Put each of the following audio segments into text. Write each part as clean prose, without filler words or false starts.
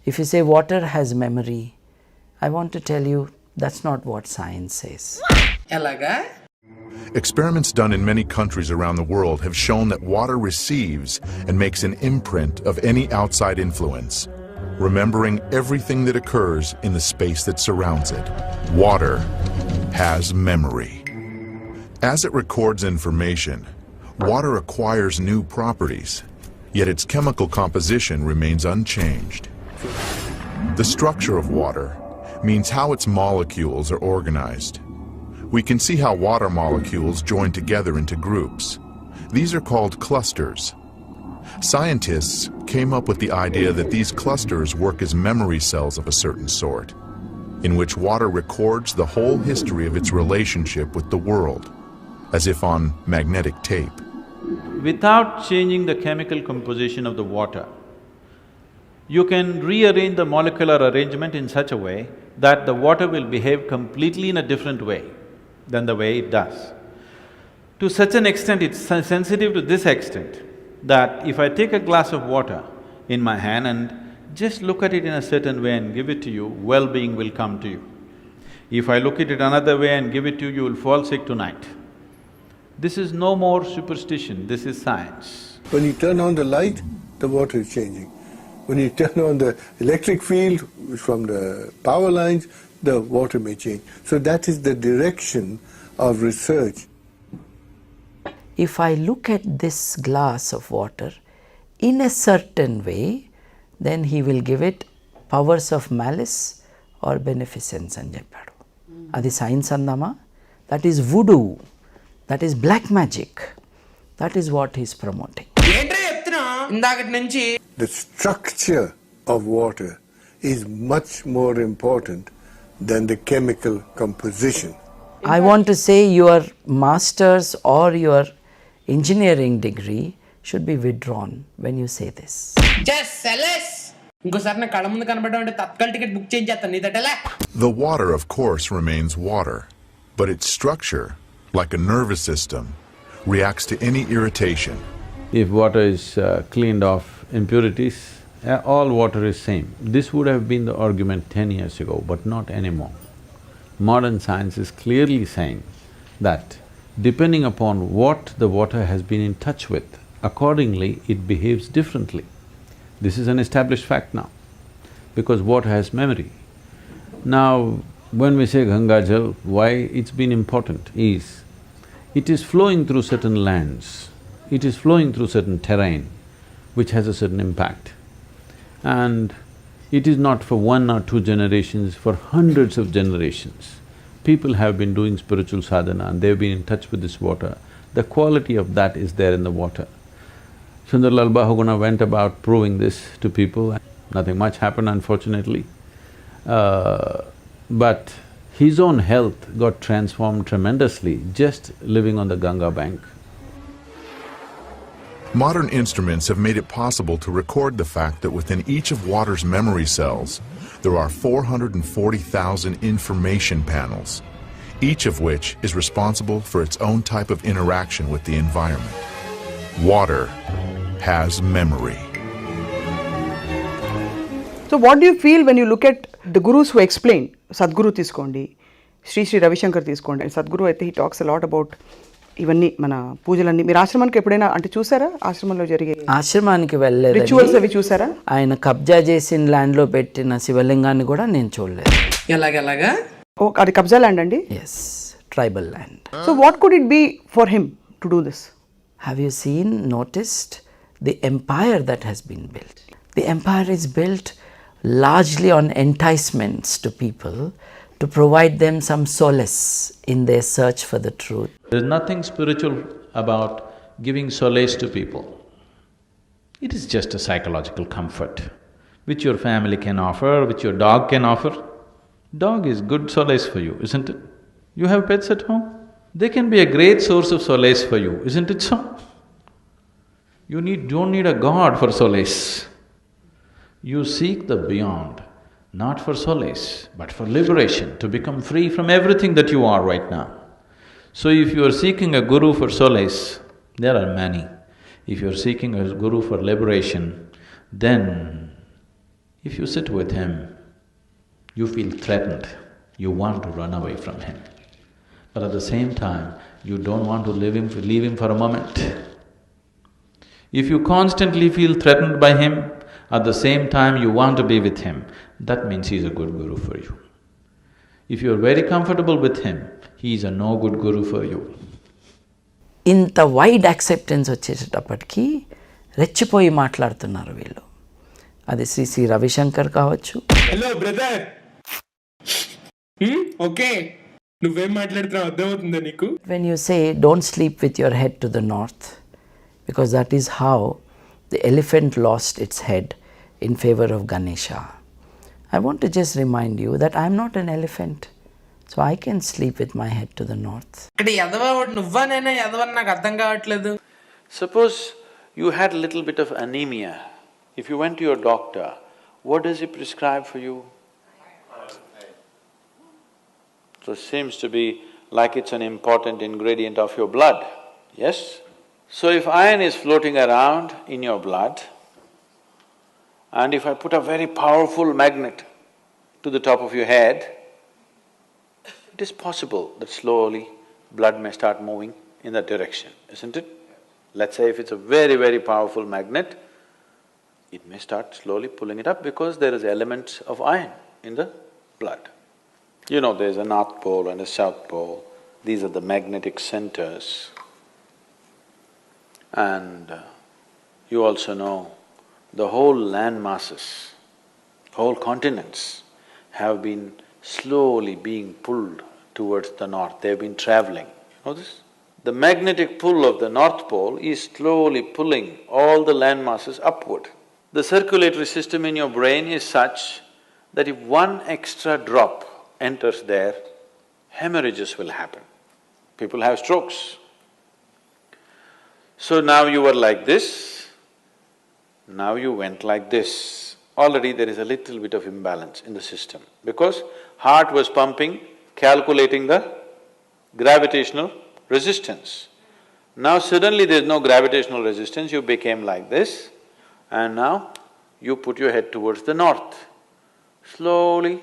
If you say water has memory, I want to tell you that's not what science says. Elaga? Experiments done in many countries around the world have shown that water receives and makes an imprint of any outside influence, remembering everything that occurs in the space that surrounds it. Water has memory. As it records information, water acquires new properties, yet its chemical composition remains unchanged. The structure of water means how its molecules are organized. We can see how water molecules join together into groups. These are called clusters. Scientists came up with the idea that these clusters work as memory cells of a certain sort, in which water records the whole history of its relationship with the world, as if on magnetic tape. Without changing the chemical composition of the water, you can rearrange the molecular arrangement in such a way that the water will behave completely in a different way than the way it does. To such an extent, it's sensitive to this extent that if I take a glass of water in my hand and just look at it in a certain way and give it to you, well-being will come to you. If I look at it another way and give it to you, you will fall sick tonight. This is no more superstition, this is science. When you turn on the light, the water is changing. When you turn on the electric field from the power lines, the water may change. So that is the direction of research. If I look at this glass of water in a certain way, then he will give it powers of malice or beneficence అని చెప్పాడు. అది science అందామా? That is voodoo. That is black magic. That is what he is promoting. The structure of water is much more important than the chemical composition. I want to say your master's or your engineering degree should be withdrawn when you say this. Just sell us! ఇంకోసారి నా కళ్ళ ముందు కనబడమంటే Tatkal ticket book చేయించేస్తాను నీ దటలా. The water, of course, remains water, but its structure, like a nervous system, reacts to any irritation. If water is cleaned off impurities, all water is same. This would have been the argument 10 years ago, but not anymore. Modern science is clearly saying that depending upon what the water has been in touch with, accordingly it behaves differently. This is an established fact now, because water has memory. Now, when we say Ganga Jal, why it's been important is, it is flowing through certain lands, it is flowing through certain terrain, which has a certain impact. And it is not for one or two generations, for hundreds of generations. People have been doing spiritual sadhana and they've been in touch with this water. The quality of that is there in the water. Sundarlal Bahuguna went about proving this to people. Nothing much happened, unfortunately. But his own health got transformed tremendously just living on the Ganga bank. Modern instruments have made it possible to record the fact that within each of water's memory cells, there are 440,000 information panels, each of which is responsible for its own type of interaction with the environment. Water has memory. So what do you feel when you look at the gurus who explain? Sadhguru తీసుకోండి, శ్రీ రవిశంకర్ తీసుకోండి. Sadhguru అయితే he talks a lot about ఇవన్నీ మన పూజలన్నీ. మీరు ఆశ్రమానికి ఎప్పుడైనా అంటే చూసారా? ఆశ్రమంలో జరిగే ఆశ్రమానికి వెళ్ళలేదు, రిచువల్స్ అవి చూసారా? ఆయన కబ్జా చేసిన ల్యాండ్ లో పెట్టిన శివలింగాన్ని కూడా నేను చూడలేదు. ఎలాగెలాగా? ఓ, అది కబ్జా ల్యాండ్ అండి? Yes, tribal land. So what could it be for him to do this? Have you noticed the empire that has been built? The empire is built largely on enticements to people to provide them some solace in their search for the truth. There's nothing spiritual about giving solace to people. It is just a psychological comfort, which your family can offer, which your dog can offer. Dog is good solace for you, isn't it? You have pets at home? They can be a great source of solace for you, isn't it so? You don't need a god for solace. You seek the beyond, not for solace, but for liberation, to become free from everything that you are right now. So if you are seeking a guru for solace, there are many. If you are seeking a guru for liberation, then If you sit with him, you feel threatened, you want to run away from him. But at the same time, you don't want to leave him for a moment. If you constantly feel threatened by him, at the same time you want to be with him, that means he's a good guru for you. If you're very comfortable with him, he is a no good guru for you. ఇంత wide acceptance వచ్చేటప్పటికీ రెచ్చిపోయి మాట్లాడుతున్నారు వీళ్ళు. అది శ్రీ రవిశంకర్ కావచ్చు. Hello brother, okay, నువ్వేం మాట్లాడుతున్నావు అర్థమవుతుందా నీకు? When you say don't sleep with your head to the north, because that is how the elephant lost its head in favor of Ganesha. I want to just remind you that I am not an elephant, so I can sleep with my head to the north. ఇక్కడ ఎదవా నువ్వా నేనా ఎదవని నాకు అర్థం కావట్లేదు. Suppose you had a little bit of anemia. If you went to your doctor, what does he prescribe for you? So it seems to be like it's an important ingredient of your blood, yes? So if iron is floating around in your blood, and if I put a very powerful magnet to the top of your head, it is possible that slowly blood may start moving in that direction, isn't it? Let's say if it's a very, very powerful magnet, it may start slowly pulling it up because there is elements of iron in the blood. You know, there's a north pole and a south pole, these are the magnetic centers. And you also know the whole land masses, whole continents have been slowly being pulled towards the north, they've been traveling, you know this? The magnetic pull of the north pole is slowly pulling all the land masses upward. The circulatory system in your brain is such that if one extra drop enters there, hemorrhages will happen. People have strokes. So now you were like this, now you went like this. Already there is a little bit of imbalance in the system because heart was pumping, calculating the gravitational resistance. Now suddenly there's no gravitational resistance, you became like this, and now you put your head towards the north. Slowly,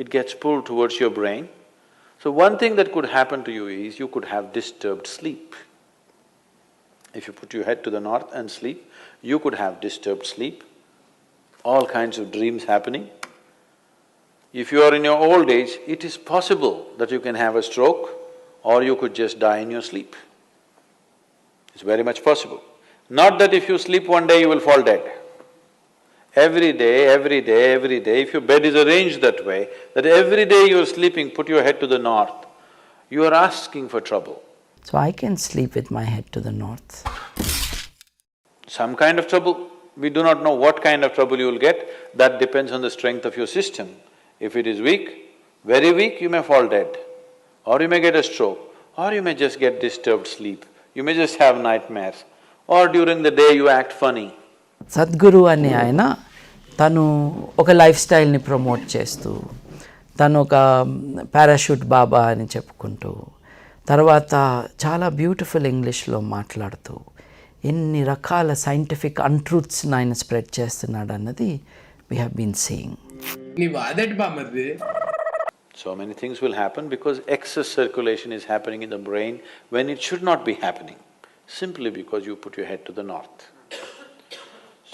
it gets pulled towards your brain. So one thing that could happen to you is you could have disturbed sleep. If you put your head to the north and sleep, you could have disturbed sleep, all kinds of dreams happening. If you are in your old age, it is possible that you can have a stroke or you could just die in your sleep. It's very much possible. Not that if you sleep one day you will fall dead. Every day, if your bed is arranged that way, that every day you are sleeping, put your head to the north, you are asking for trouble. So I can sleep with my head to the north. Some kind of trouble, we do not know what kind of trouble you will get, that depends on the strength of your system. If it is weak, very weak, you may fall dead, or you may get a stroke, or you may just get disturbed sleep, you may just have nightmares, or during the day you act funny. Sadhguru అనే ఆయన తను ఒక life స్టైల్ని promote చేస్తూ తను ఒక parachute బాబా అని చెప్పుకుంటూ తర్వాత చాలా బ్యూటిఫుల్ ఇంగ్లీష్లో మాట్లాడుతూ ఎన్ని రకాల సైంటిఫిక్ అన్ట్రూత్స్ని ఆయన స్ప్రెడ్ చేస్తున్నాడు అన్నది వీ హ్యావ్ బీన్ సీయింగ్. నీ వాదటి బామ్మది. So many things will happen because excess circulation is happening in the brain when it should not be happening, simply because you put your head to the north.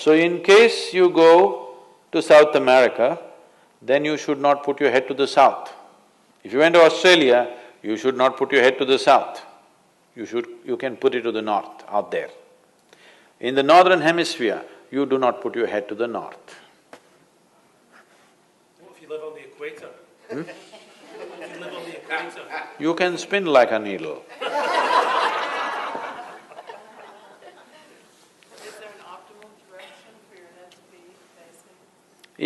So in case you go to South America, then you should not put your head to the south. If you went to Australia, you should not put your head to the south. You can put it to the north, out there. In the northern hemisphere, you do not put your head to the north. What if you live on the equator? If you live on the equator? You can spin like a needle.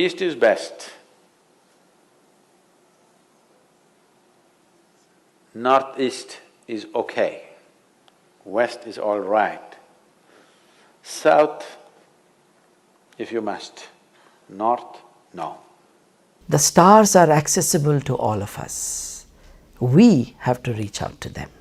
East is best. Northeast is okay. West is all right. South, if you must. North, no. The stars are accessible to all of us. We have to reach out to them.